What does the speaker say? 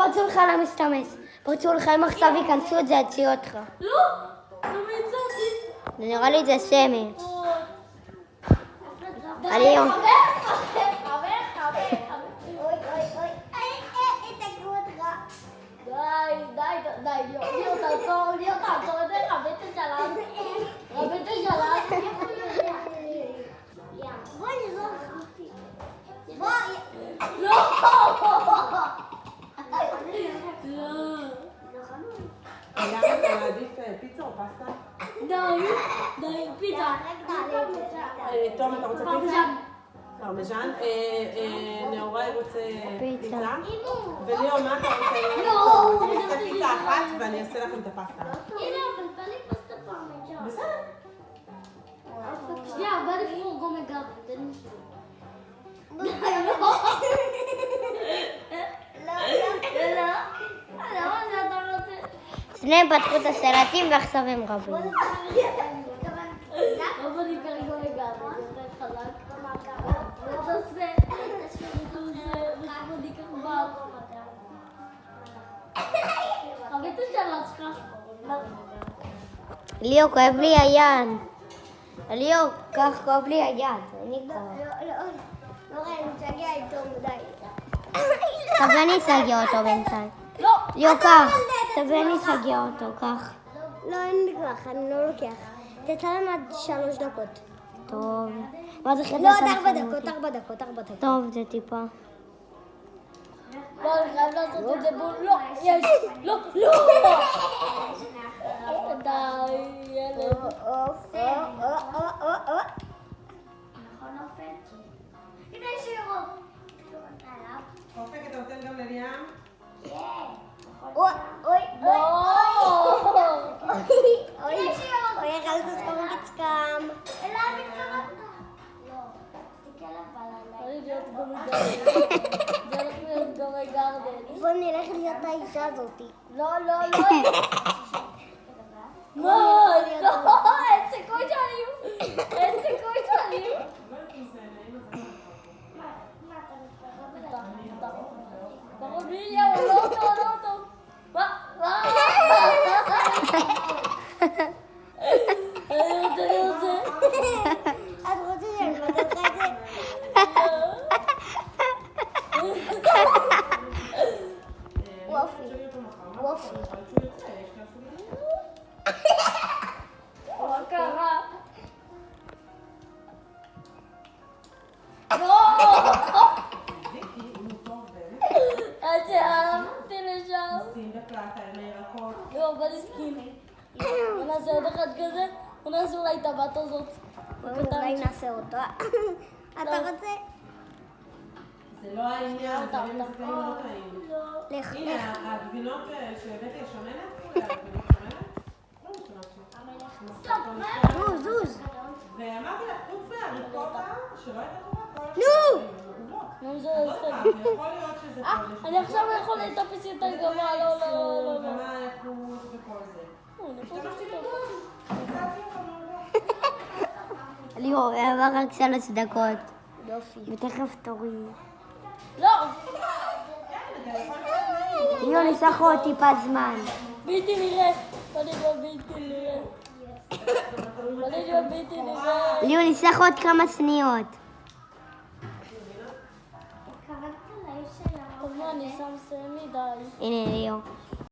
פרצו לך למסתמס. פרצו לך אם עכשיו ייכנסו את זה, יציעו אותך. לא, לא מצאתי. נראה לי זה סמי. די, עליו. חבר. די, ליאור, תעצור את זה, רבי את השלט. אתה מעדיף פיצה או פסטה? די, פיצה. תום, אתה רוצה פיצה? פרמיז'ן. נאורי רוצה פיצה. וליאור, מה אתה רוצה? לא. אני אעשה פיצה אחת ואני אעשה לכם את הפסטה. הנה, אבל בא לי פסטה פרמיז'ן. בסדר. שנייה, בא לי פורגו מגב. תן לי שנייה. למה אתה רוצה? שניהם פתחו את הסלטים ועכשיו הם רבים. לא בוא כרגע מגב, אני יותר חזק. לא תעשה. בוא ניקח בר. חבית השלט שלך. ליאור, כואב לי היד. ליאור, כך כואב לי היד. אני כואב. לא ראיתי, תגיע איתו מדי. תביא אני אסגר אותו בינתיים. לא! ליאור, קח. תביא אני אסגר אותו, קח. לא, אין לי כוח, אני לא לוקח. תצלם עד 3 דקות. טוב. מה זה חצי? לא, עד 4 דקות, 4 דקות. טוב, זה טיפה. לא, אני חייב לעשות את זה בול. לא, יש. לא. די, ילד. הנה שירו. אופק, אתה נותן גם לליאם? אוי, איך אל תספור קצקם. אליו התקרבת. לא, תסתכל אבל בוא נלך להיות האישה הזאתי. לא. אין סיכוי שאני. לא. אני רוצה. את רוצה שאני מבטל לך את זה? וופי. מה קרה? לא! עד שהלכתי לשם. שים בפלטה, עם הירקות. לא, בא נסכים. בוא נעשה עוד אחד כזה, בוא נעשה אולי את הבת הזאת. אולי נעשה אותה. אתה רוצה? זה לא העניין, זה באמת זה לא טעים. לך. הנה, הגבינות שהבאתי השמנת, הגבינות שמנת, זוז. ואמרתי לך, חוץ מהריקוטה, שלא הייתה טובה, כל נו! נו, זה עוד פעם, יכול להיות שזה כל אני עכשיו יכול לטפס יותר גבוה, לא. ומה האיכות וכל זה. השתמשתי בגוד, מצאתי אותו. ליאור, עבר רק 3 דקות. יופי. ותכף תורי. לא! ליאור, נשאר עוד טיפה זמן. בלתי נראה. בוא להיות בלתי נראה. ליאור, נשאר עוד כמה שניות. טוב, מה, אני שם סמי, די. הנה ליאור.